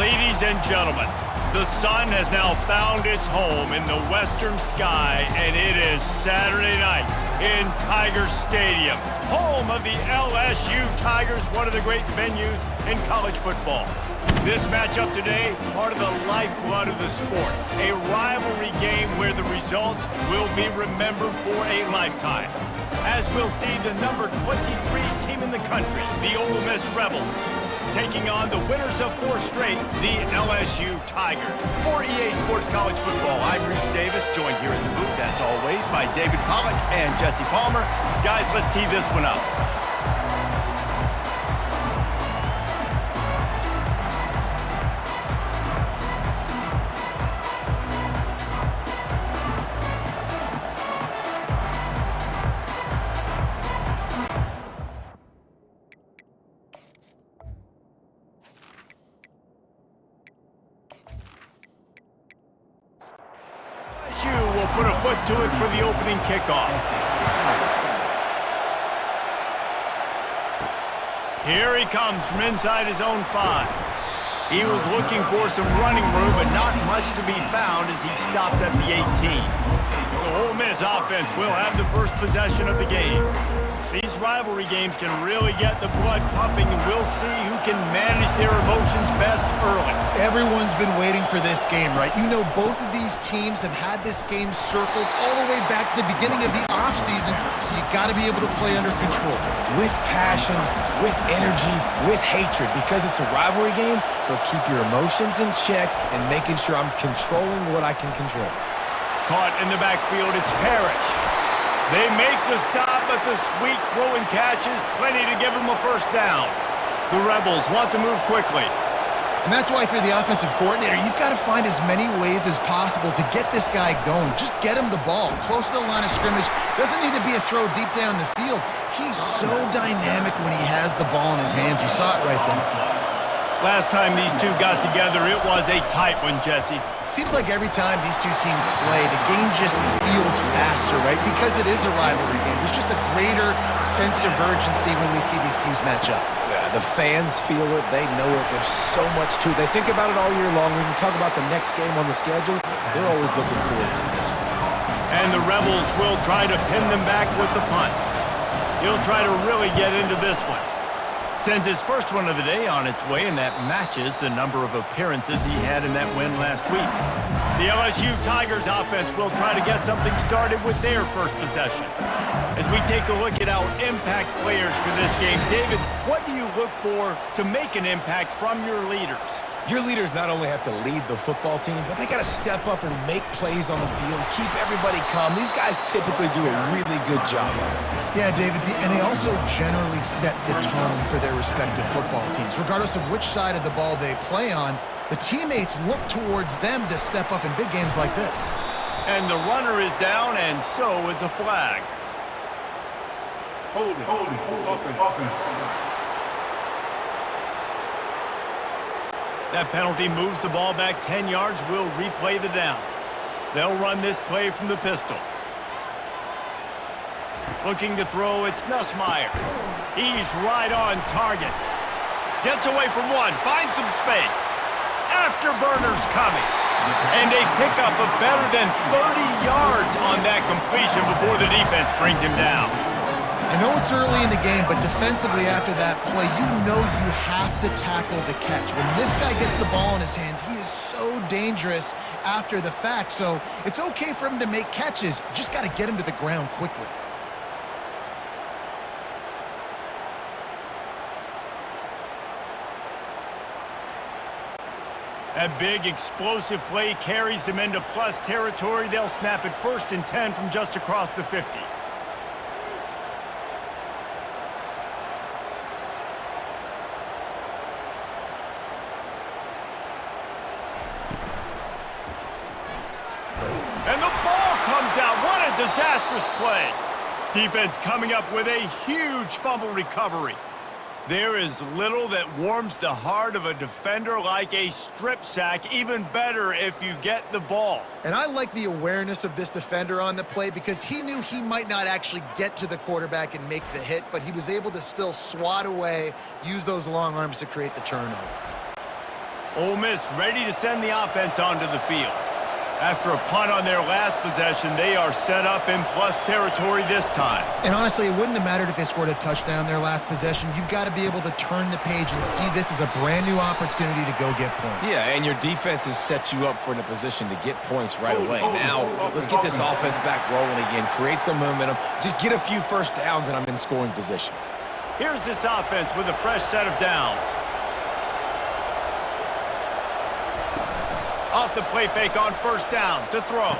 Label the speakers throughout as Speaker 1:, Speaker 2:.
Speaker 1: Ladies and gentlemen, the sun has now found its home in the western sky, and it is Saturday night in Tiger Stadium, home of the LSU Tigers, one of the great venues in college football. This matchup today, part of the lifeblood of the sport, a rivalry game where the results will be remembered for a lifetime. As we'll see the number 23 team in the country, the Ole Miss Rebels, taking on the winners of 4 straight, the LSU Tigers. For EA Sports College Football, I'm Reese Davis, joined here in the booth, as always, by David Pollack and Jesse Palmer. Guys, let's tee this one up. Will put a foot to it for the opening kickoff. Here he comes from inside his own 5. He was looking for some running room, but not much to be found as he stopped at the 18. So Ole Miss offense will have the first possession of the game. These rivalry games can really get the blood pumping, and we'll see who can manage their emotions best early.
Speaker 2: Everyone's been waiting for this game, right? You know, both of these teams have had this game circled all the way back to the beginning of the offseason, so you got to be able to play under control.
Speaker 3: With passion, with energy, with hatred, because it's a rivalry game, they'll keep your emotions in check and making sure I'm controlling what I can control.
Speaker 1: Caught in the backfield, it's Parrish. They make the stop, but the sweet throw and catch is plenty to give them a first down. The Rebels want to move quickly.
Speaker 2: And that's why, if you're the offensive coordinator, you've got to find as many ways as possible to get this guy going. Just get him the ball close to the line of scrimmage. Doesn't need to be a throw deep down the field. He's so dynamic when he has the ball in his hands. You saw it right there.
Speaker 1: Last time these two got together, it was a tight one, Jesse.
Speaker 2: It seems like every time these two teams play, the game just feels faster, right? Because it is a rivalry game. There's just a greater sense of urgency when we see these teams match up.
Speaker 3: Yeah, the fans feel it. They know it. There's so much to it. They think about it all year long. We can talk about the next game on the schedule. They're always looking forward to this one.
Speaker 1: And the Rebels will try to pin them back with the punt. He'll try to really get into this one. Sends his first one of the day on its way, and that matches the number of appearances he had in that win last week. The LSU Tigers offense will try to get something started with their first possession. As we take a look at our impact players for this game, David, what do you look for to make an impact from your leaders?
Speaker 3: Your leaders not only have to lead the football team, but they got to step up and make plays on the field, keep everybody calm. These guys typically do a really good job of it.
Speaker 2: Yeah, David, and they also generally set the tone for their respective football teams. Regardless of which side of the ball they play on, the teammates look towards them to step up in big games like this.
Speaker 1: And the runner is down, and so is a flag.
Speaker 4: Hold it, offense.
Speaker 1: That penalty moves the ball back 10 yards. We'll replay the down. They'll run this play from the pistol. Looking to throw, it's Nussmeier. He's right on target. Gets away from one, finds some space. Afterburner's coming. And a pickup of better than 30 yards on that completion before the defense brings him down.
Speaker 2: I know it's early in the game, but defensively after that play, you know you have to tackle the catch. When this guy gets the ball in his hands, he is so dangerous after the fact. So it's okay for him to make catches. You just got to get him to the ground quickly.
Speaker 1: That big explosive play carries them into plus territory. They'll snap it 1st and 10 from just across the 50. And the ball comes out. What a disastrous play. Defense coming up with a huge fumble recovery. There is little that warms the heart of a defender like a strip sack. Even better if you get the ball.
Speaker 2: And I like the awareness of this defender on the play because he knew he might not actually get to the quarterback and make the hit, but he was able to still swat away, use those long arms to create the turnover.
Speaker 1: Ole Miss ready to send the offense onto the field. After a punt on their last possession, they are set up in plus territory this time.
Speaker 2: And honestly, it wouldn't have mattered if they scored a touchdown their last possession. You've got to be able to turn the page and see this as a brand new opportunity to go get points.
Speaker 3: Yeah, and your defense has set you up for a position to get points right away. Now, let's get this offense back rolling again, create some momentum, just get a few first downs, and I'm in scoring position.
Speaker 1: Here's this offense with a fresh set of downs. Off the play fake on first down to throw.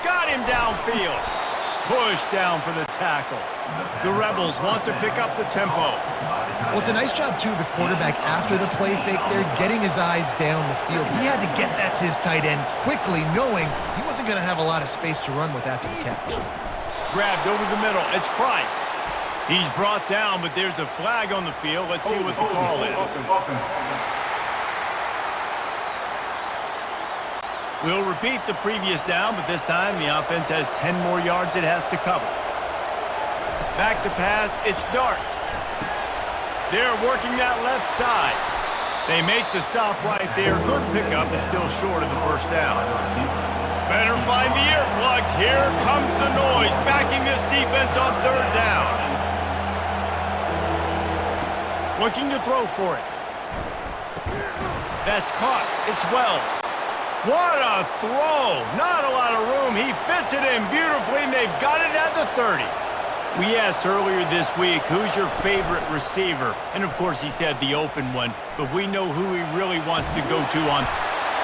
Speaker 1: Got him downfield. Push down for the tackle. The Rebels want to pick up the tempo.
Speaker 2: Well, it's a nice job, too, of the quarterback after the play fake there, getting his eyes down the field. He had to get that to his tight end quickly, knowing he wasn't going to have a lot of space to run with after the catch.
Speaker 1: Grabbed over the middle. It's Price. He's brought down, but there's a flag on the field. Let's see what the call is. We'll repeat the previous down, but this time the offense has 10 more yards it has to cover. Back to pass, it's Dart. They're working that left side. They make the stop right there. Good pickup, but still short of the first down. Better find the earplugs. Here comes the noise, backing this defense on third down. Looking to throw for it. That's caught. It's Wells. What a throw! Not a lot of room. He fits it in beautifully, and they've got it at the 30. We asked earlier this week, who's your favorite receiver? And, of course, he said the open one, but we know who he really wants to go to on.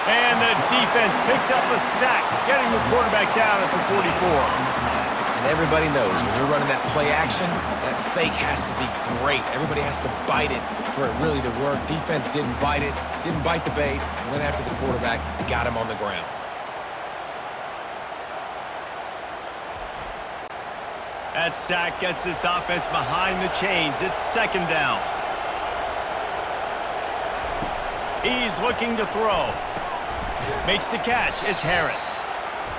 Speaker 1: And the defense picks up a sack, getting the quarterback down at the 44.
Speaker 3: And everybody knows when you're running that play action, that fake has to be great. Everybody has to bite it for it really to work. Defense didn't bite it, didn't bite the bait, went after the quarterback, got him on the ground.
Speaker 1: That sack gets this offense behind the chains. It's second down. He's looking to throw. Makes the catch. It's Harris.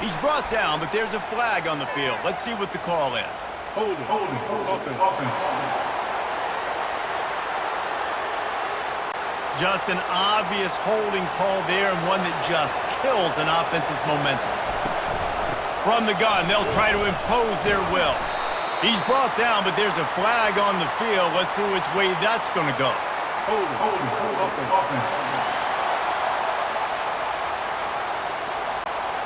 Speaker 1: He's brought down, but there's a flag on the field. Let's see what the call is.
Speaker 4: Holding, offense.
Speaker 1: Just an obvious holding call there, and one that just kills an offense's momentum. From the gun, they'll try to impose their will. He's brought down, but there's a flag on the field. Let's see which way that's going to go.
Speaker 4: Holding, offense.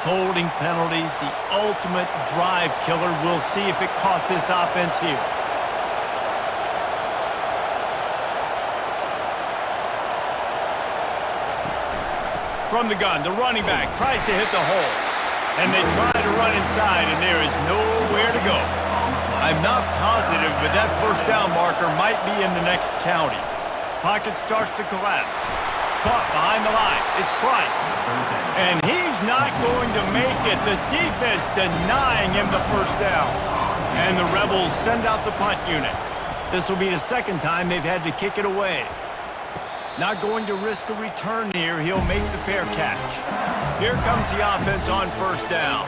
Speaker 1: Holding penalties, the ultimate drive killer. We'll see if it costs this offense here. From the gun, the running back tries to hit the hole. And they try to run inside, and there is nowhere to go. I'm not positive, but that first down marker might be in the next county. Pocket starts to collapse. Caught behind the line. It's Price. And he's not going to make it. The defense denying him the first down. And the Rebels send out the punt unit. This will be the second time they've had to kick it away. Not going to risk a return here. He'll make the fair catch. Here comes the offense on first down.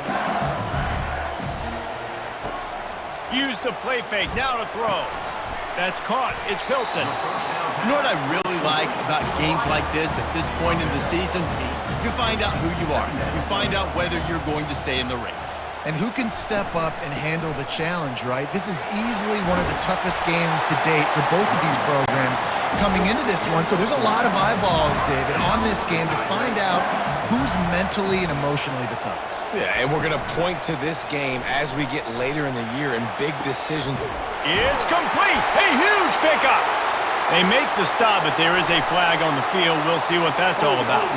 Speaker 1: Use the play fake. Now to throw. That's caught. It's Hilton.
Speaker 5: You know what I really like about games like this at this point in the season? You find out who you are. You find out whether you're going to stay in the race.
Speaker 2: And who can step up and handle the challenge, right? This is easily one of the toughest games to date for both of these programs coming into this one. So there's a lot of eyeballs, David, on this game to find out who's mentally and emotionally the toughest.
Speaker 3: Yeah, and we're going to point to this game as we get later in the year in big decisions.
Speaker 1: It's complete. A huge pickup. They make the stop, but there is a flag on the field. We'll see what that's all about.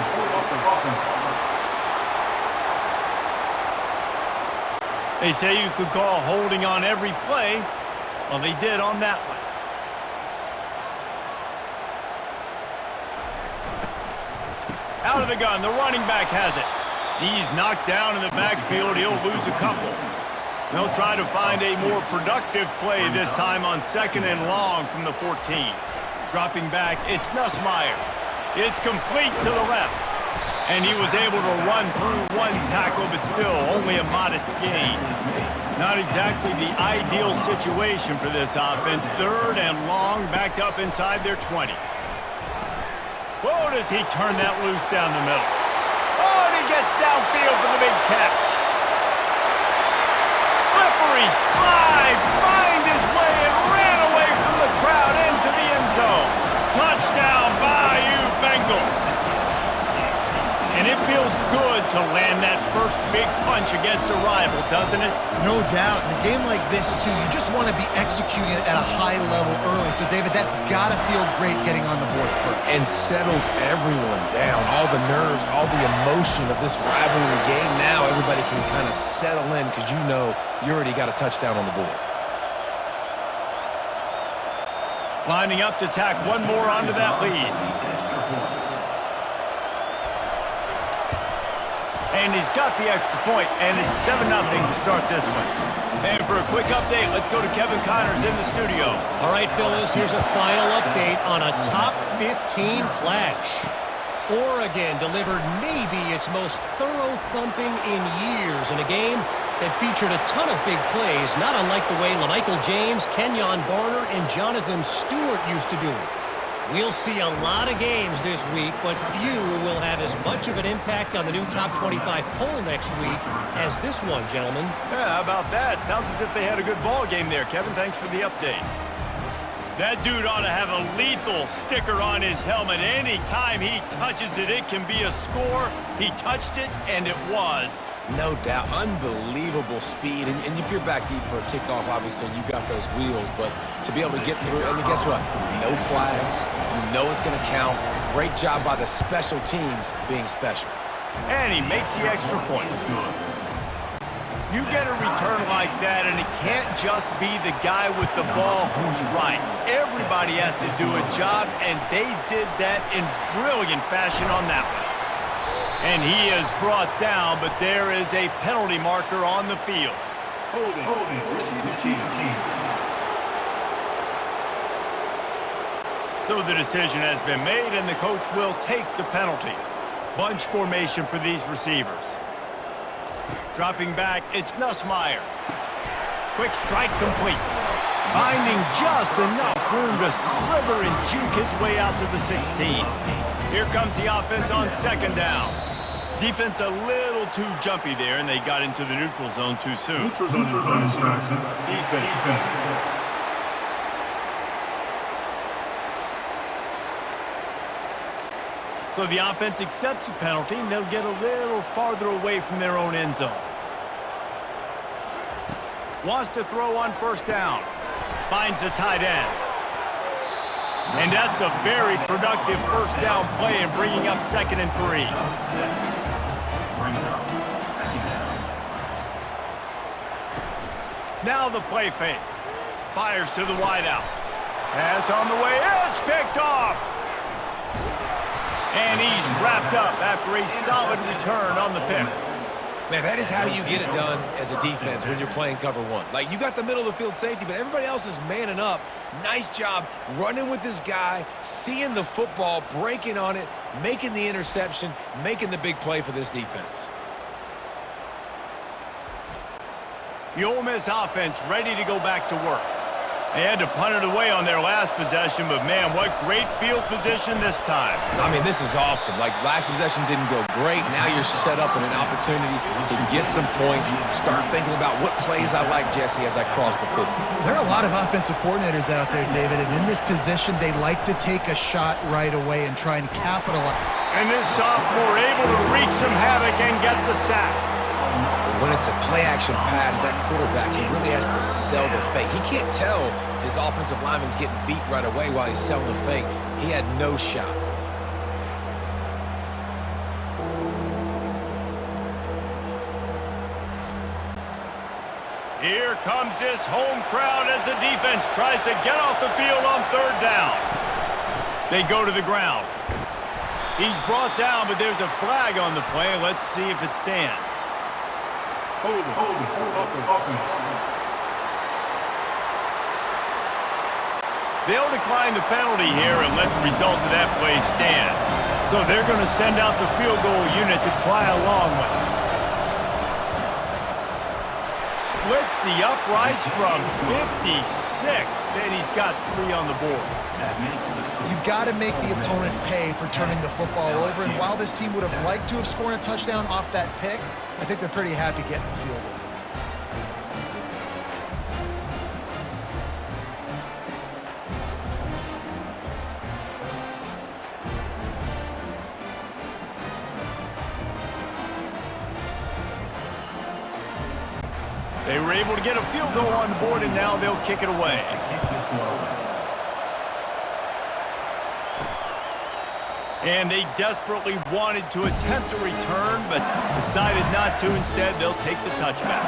Speaker 1: They say you could call holding on every play. Well, they did on that one. Out of the gun, the running back has it. He's knocked down in the backfield. He'll lose a couple. They'll try to find a more productive play this time on second and long from the 14. Dropping back, it's Nussmeier. It's complete to the left. And he was able to run through one tackle, but still only a modest gain. Not exactly the ideal situation for this offense. Third and long, backed up inside their 20. Oh, does he turn that loose down the middle. Oh, and he gets downfield for the big catch. Slippery slide, find his way and ran away from the crowd into the end zone. Touchdown, Bayou Bengals. And it feels good to land that first big punch against a rival, doesn't it?
Speaker 2: No doubt. In a game like this, too, you just want to be executing it at a high level early. So, David, that's got to feel great getting on the board first.
Speaker 3: And settles everyone down. All the nerves, all the emotion of this rivalry game. Now everybody can kind of settle in because you know you already got a touchdown on the board.
Speaker 1: Lining up to tack one more onto that lead. And he's got the extra point, and it's 7-0 to start this one. And for a quick update, let's go to Kevin Connors in the studio.
Speaker 6: All right, Phyllis, here's a final update on a top 15 clash. Oregon delivered maybe its most thorough thumping in years in a game that featured a ton of big plays, not unlike the way LaMichael James, Kenyon Barner, and Jonathan Stewart used to do it. We'll see a lot of games this week, but few will have as much of an impact on the new Top 25 poll next week as this one, gentlemen.
Speaker 1: Yeah, how about that? Sounds as if they had a good ball game there. Kevin, thanks for the update. That dude ought to have a lethal sticker on his helmet. Anytime he touches it, it can be a score. He touched it, and it was.
Speaker 3: No doubt. Unbelievable speed. And if you're back deep for a kickoff, obviously you got those wheels. But to be able to get through, and guess what? No flags. You know it's going to count. Great job by the special teams being special.
Speaker 1: And he makes the extra point. You get a return like that, and it can't just be the guy with the ball who's right. Everybody has to do a job, and they did that in brilliant fashion on that one. And he is brought down, but there is a penalty marker on the field.
Speaker 4: Holding, receive the team.
Speaker 1: So the decision has been made, and the coach will take the penalty. Bunch formation for these receivers. Dropping back, it's Nussmeier. Quick strike complete. Finding just enough room to sliver and juke his way out to the 16. Here comes the offense on second down. Defense a little too jumpy there, and they got into the neutral zone too soon.
Speaker 4: Neutral zone infraction. Defense.
Speaker 1: So the offense accepts the penalty, and they'll get a little farther away from their own end zone. Wants to throw on first down. Finds the tight end. And that's a very productive first down play and bringing up 2nd and 3. Now the play fake. Fires to the wideout. Pass on the way. It's picked off. And he's wrapped up after a solid return on the pick.
Speaker 3: Man, that is how you get it done as a defense when you're playing cover one. Like, you got the middle of the field safety, but everybody else is manning up. Nice job running with this guy, seeing the football, breaking on it, making the interception, making the big play for this defense.
Speaker 1: The Ole Miss offense ready to go back to work. They had to punt it away on their last possession, but man, what great field position this time.
Speaker 3: I mean, this is awesome. Like, last possession didn't go great. Now you're set up with an opportunity to get some points, start thinking about what plays I like, Jesse, as I cross the 50.
Speaker 2: There are a lot of offensive coordinators out there, David, and in this position, they like to take a shot right away and try and capitalize.
Speaker 1: And this sophomore able to wreak some havoc and get the sack.
Speaker 3: When it's a play-action pass, that quarterback, he really has to sell the fake. He can't tell his offensive lineman's getting beat right away while he's selling the fake. He had no shot.
Speaker 1: Here comes this home crowd as the defense tries to get off the field on third down. They go to the ground. He's brought down, but there's a flag on the play. Let's see if it stands.
Speaker 4: Holding, offense.
Speaker 1: They'll decline the penalty here and let the result of that play stand. So they're going to send out the field goal unit to try a long one. splits the uprights from 56, and he's got 3 on the board.
Speaker 2: You've got to make the opponent pay for turning the football over, and while this team would have liked to have scored a touchdown off that pick, I think they're pretty happy getting the field goal.
Speaker 1: They were able to get a field goal on the board, and now they'll kick it away. And they desperately wanted to attempt a return, but decided not to. Instead, they'll take the touchback.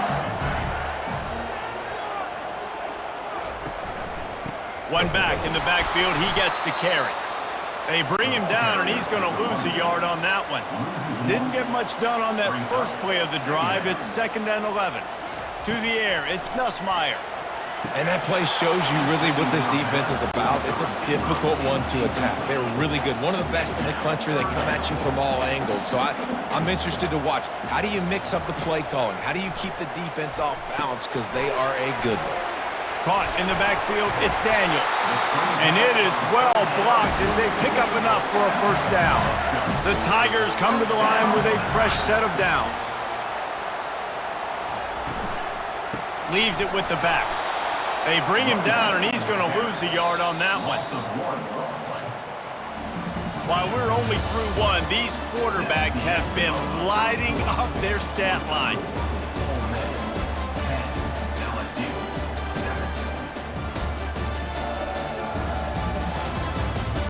Speaker 1: One back in the backfield. He gets to carry. They bring him down, and he's going to lose a yard on that one. Didn't get much done on that first play of the drive. It's 2nd and 11. To the air, it's Nussmeier.
Speaker 3: And that play shows you really what this defense is about. It's a difficult one to attack. They're really good. One of the best in the country. They come at you from all angles. So I'm interested to watch. How do you mix up the play calling? How do you keep the defense off balance? Because they are a good one.
Speaker 1: Caught in the backfield, it's Daniels. And it is well blocked as they pick up enough for a first down. The Tigers come to the line with a fresh set of downs. Leaves it with the back. They bring him down, and he's going to lose a yard on that one. While we're only through one, these quarterbacks have been lighting up their stat lines.